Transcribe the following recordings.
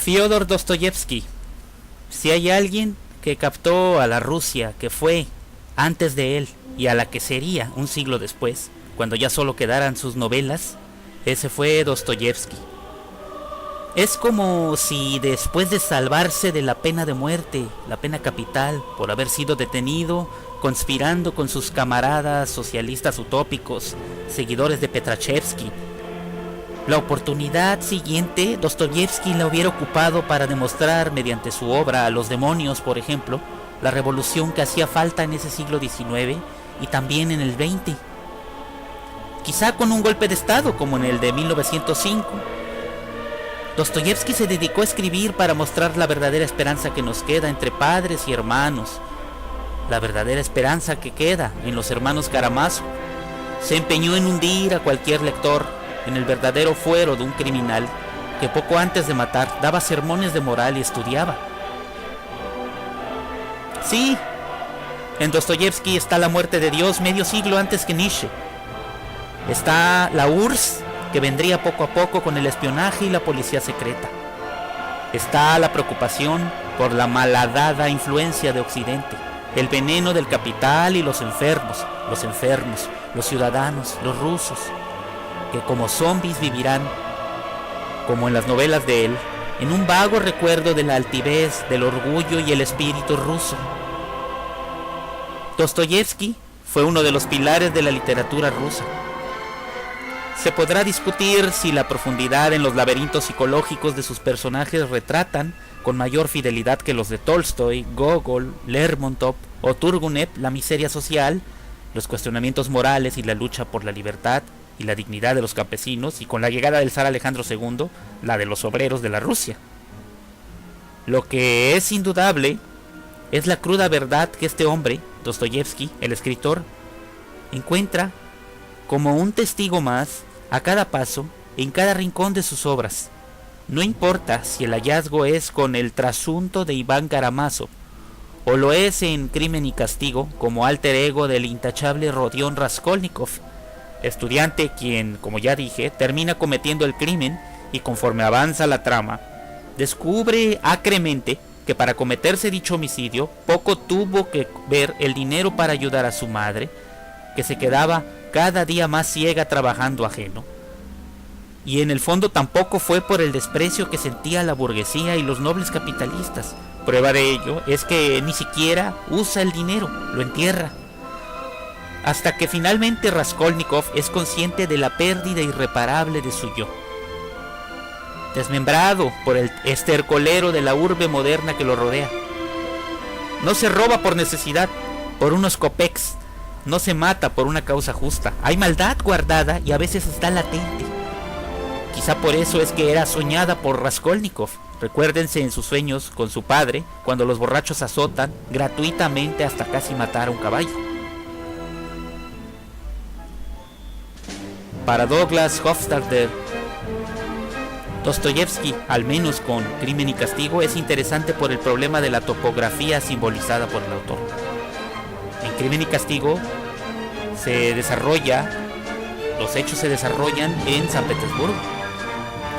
Fyodor Dostoyevsky. Si hay alguien que captó a la Rusia que fue antes de él y a la que sería un siglo después, cuando ya solo quedaran sus novelas, ese fue Dostoyevsky. Es como si después de salvarse de la pena de muerte, la pena capital, por haber sido detenido, conspirando con sus camaradas socialistas utópicos, seguidores de Petrachevsky, la oportunidad siguiente Dostoyevsky la hubiera ocupado para demostrar mediante su obra Los demonios, por ejemplo, la revolución que hacía falta en ese siglo XIX y también en el XX. Quizá con un golpe de estado como en el de 1905. Dostoyevsky se dedicó a escribir para mostrar la verdadera esperanza que nos queda entre padres y hermanos, la verdadera esperanza que queda en los hermanos Karamazov. Se empeñó en hundir a cualquier lector en el verdadero fuero de un criminal que poco antes de matar daba sermones de moral y estudiaba. Sí, en Dostoyevsky está la muerte de Dios medio siglo antes que Nietzsche. Está la URSS, que vendría poco a poco con el espionaje y la policía secreta. Está la preocupación por la malhadada influencia de Occidente, el veneno del capital y los enfermos, los ciudadanos, los rusos, que como zombies vivirán, como en las novelas de él, en un vago recuerdo de la altivez, del orgullo y el espíritu ruso. Dostoyevsky fue uno de los pilares de la literatura rusa. Se podrá discutir si la profundidad en los laberintos psicológicos de sus personajes retratan con mayor fidelidad que los de Tolstoy, Gogol, Lermontov o Turgunev la miseria social, los cuestionamientos morales y la lucha por la libertad y la dignidad de los campesinos, y con la llegada del zar Alejandro II, la de los obreros de la Rusia. Lo que es indudable es la cruda verdad que este hombre, Dostoyevsky, el escritor, encuentra como un testigo más a cada paso, en cada rincón de sus obras. No importa si el hallazgo es con el trasunto de Iván Karamazov, o lo es en Crimen y Castigo como alter ego del intachable Rodion Raskolnikov, estudiante quien, como ya dije, termina cometiendo el crimen y conforme avanza la trama, descubre acremente que para cometerse dicho homicidio poco tuvo que ver el dinero para ayudar a su madre, que se quedaba cada día más ciega trabajando ajeno. Y en el fondo tampoco fue por el desprecio que sentía la burguesía y los nobles capitalistas. Prueba de ello es que ni siquiera usa el dinero, lo entierra. Hasta que finalmente Raskolnikov es consciente de la pérdida irreparable de su yo. Desmembrado por el estercolero de la urbe moderna que lo rodea. No se roba por necesidad, por unos kopecks. No se mata por una causa justa. Hay maldad guardada y a veces está latente. Quizá por eso es que era soñada por Raskolnikov. Recuérdense en sus sueños con su padre, cuando los borrachos azotan gratuitamente hasta casi matar a un caballo. Para Douglas Hofstadter, Dostoyevsky, al menos con Crimen y Castigo, es interesante por el problema de la topografía simbolizada por el autor. En Crimen y Castigo los hechos se desarrollan en San Petersburgo.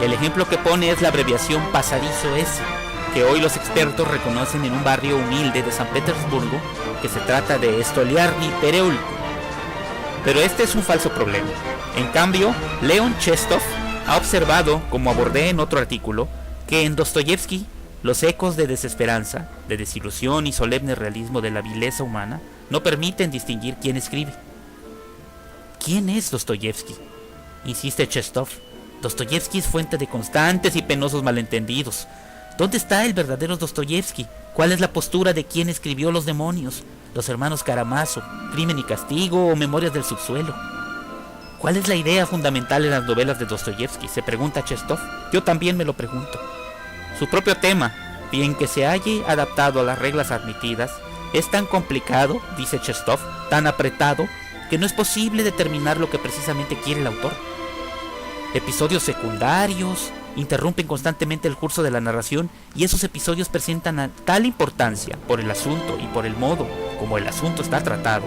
El ejemplo que pone es la abreviación Pasadizo S, que hoy los expertos reconocen en un barrio humilde de San Petersburgo, que se trata de Stoliarny Pereulku. Pero este es un falso problema. En cambio, Leon Chestov ha observado, como abordé en otro artículo, que en Dostoyevsky los ecos de desesperanza, de desilusión y solemne realismo de la vileza humana no permiten distinguir quién escribe. ¿Quién es Dostoyevsky? Insiste Chestov. Dostoyevsky es fuente de constantes y penosos malentendidos. ¿Dónde está el verdadero Dostoyevsky? ¿Cuál es la postura de quien escribió Los demonios, Los hermanos Karamazov, Crimen y Castigo o Memorias del subsuelo? ¿Cuál es la idea fundamental en las novelas de Dostoyevsky?, se pregunta Chestov. Yo también me lo pregunto. Su propio tema, bien que se halle adaptado a las reglas admitidas, es tan complicado, dice Chestov, tan apretado, que no es posible determinar lo que precisamente quiere el autor. Episodios secundarios interrumpen constantemente el curso de la narración, y esos episodios presentan tal importancia por el asunto y por el modo como el asunto está tratado,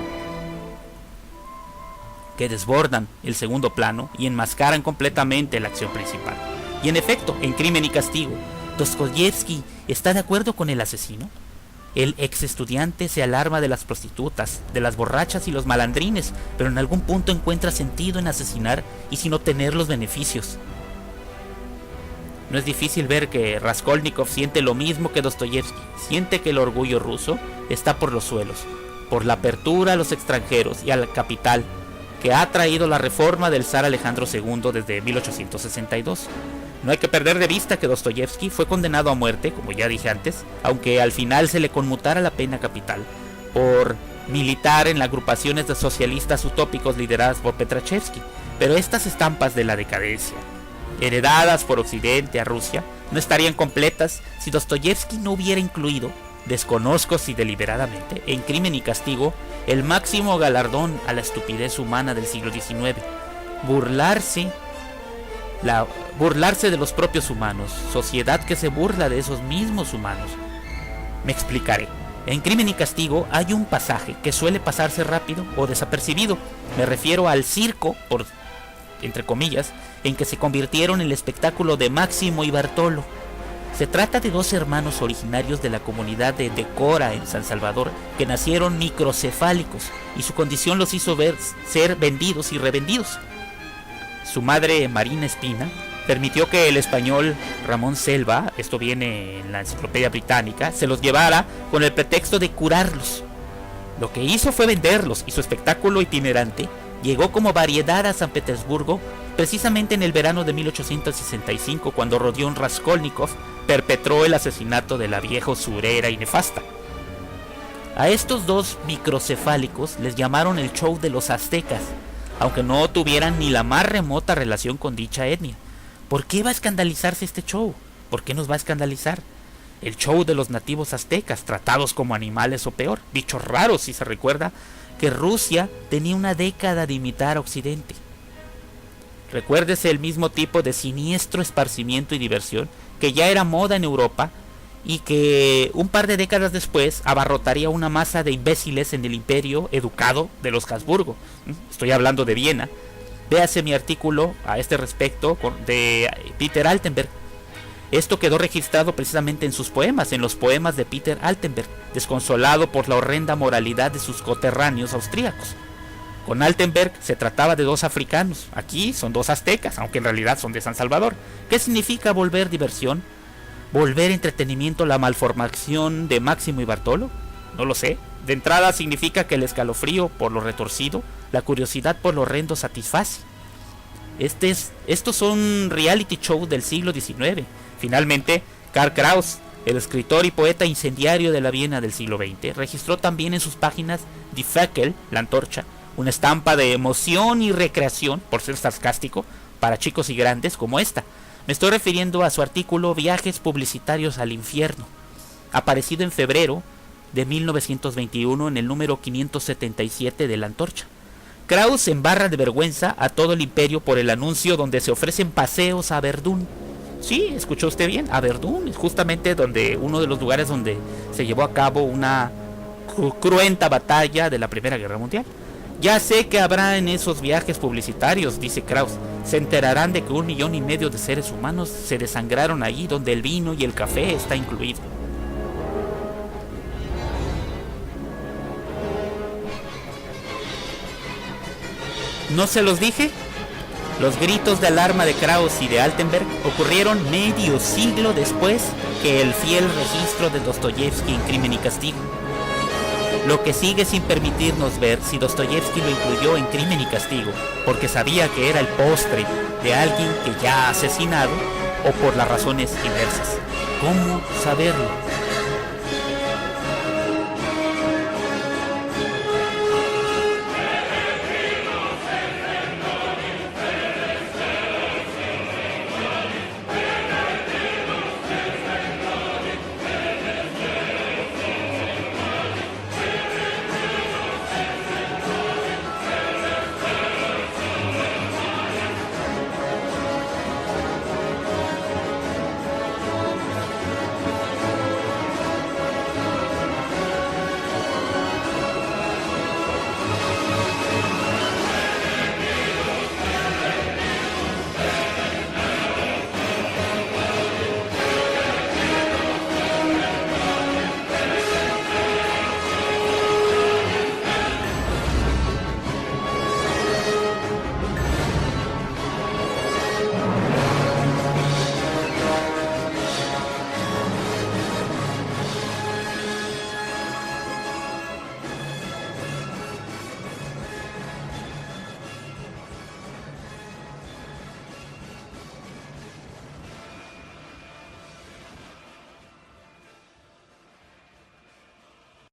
que desbordan el segundo plano y enmascaran completamente la acción principal. Y en efecto, en Crimen y Castigo, ¿Dostoyevsky está de acuerdo con el asesino? El ex estudiante se alarma de las prostitutas, de las borrachas y los malandrines, pero en algún punto encuentra sentido en asesinar y sin obtener los beneficios. No es difícil ver que Raskolnikov siente lo mismo que Dostoyevsky. Siente que el orgullo ruso está por los suelos, por la apertura a los extranjeros y al capital que ha traído la reforma del zar Alejandro II desde 1862. No hay que perder de vista que Dostoyevsky fue condenado a muerte, como ya dije antes, aunque al final se le conmutara la pena capital por militar en las agrupaciones de socialistas utópicos lideradas por Petrachevsky. Pero estas estampas de la decadencia, heredadas por Occidente a Rusia, no estarían completas si Dostoyevsky no hubiera incluido, desconozco si deliberadamente, en Crimen y Castigo, el máximo galardón a la estupidez humana del siglo XIX, burlarse de los propios humanos, sociedad que se burla de esos mismos humanos. Me explicaré. En Crimen y Castigo hay un pasaje que suele pasarse rápido o desapercibido. Me refiero al circo, por entre comillas, en que se convirtieron en el espectáculo de Máximo y Bartolo. Se trata de dos hermanos originarios de la comunidad de Decora en San Salvador que nacieron microcefálicos y su condición los hizo ser vendidos y revendidos. Su madre, Marina Espina, permitió que el español Ramón Selva, esto viene en la Enciclopedia Británica, se los llevara con el pretexto de curarlos. Lo que hizo fue venderlos y su espectáculo itinerante llegó como variedad a San Petersburgo precisamente en el verano de 1865, cuando Rodion Raskolnikov perpetró el asesinato de la vieja usurera y nefasta. A estos dos microcefálicos les llamaron el show de los aztecas, aunque no tuvieran ni la más remota relación con dicha etnia. ¿Por qué va a escandalizarse este show? ¿Por qué nos va a escandalizar? El show de los nativos aztecas, tratados como animales o peor, bichos raros si se recuerda que Rusia tenía una década de imitar a Occidente. Recuérdese el mismo tipo de siniestro esparcimiento y diversión que ya era moda en Europa y que un par de décadas después abarrotaría una masa de imbéciles en el imperio educado de los Habsburgo. Estoy hablando de Viena. Véase mi artículo a este respecto de Peter Altenberg. Esto quedó registrado precisamente en sus poemas, en los poemas de Peter Altenberg, desconsolado por la horrenda moralidad de sus coterráneos austríacos. Con Altenberg se trataba de dos africanos, aquí son dos aztecas, aunque en realidad son de San Salvador. ¿Qué significa volver diversión? ¿Volver entretenimiento la malformación de Máximo y Bartolo? No lo sé. De entrada significa que el escalofrío por lo retorcido, la curiosidad por lo horrendo satisface. Estos son reality shows del siglo XIX. Finalmente, Karl Kraus, el escritor y poeta incendiario de la Viena del siglo XX, registró también en sus páginas Die Fackel, la antorcha, una estampa de emoción y recreación, por ser sarcástico, para chicos y grandes como esta. Me estoy refiriendo a su artículo Viajes publicitarios al infierno, aparecido en febrero de 1921 en el número 577 de la antorcha. Kraus embarra de vergüenza a todo el imperio por el anuncio donde se ofrecen paseos a Verdún. Sí, escuchó usted bien, a Verdún, justamente uno de los lugares donde se llevó a cabo una cruenta batalla de la Primera Guerra Mundial. Ya sé que habrá en esos viajes publicitarios, dice Kraus. Se enterarán de que 1,5 millones de seres humanos se desangraron allí donde el vino y el café está incluido. ¿No se los dije? Los gritos de alarma de Kraus y de Altenberg ocurrieron medio siglo después que el fiel registro de Dostoyevsky en Crimen y Castigo. Lo que sigue sin permitirnos ver si Dostoyevsky lo incluyó en Crimen y Castigo, porque sabía que era el postre de alguien que ya ha asesinado, o por las razones inversas. ¿Cómo saberlo?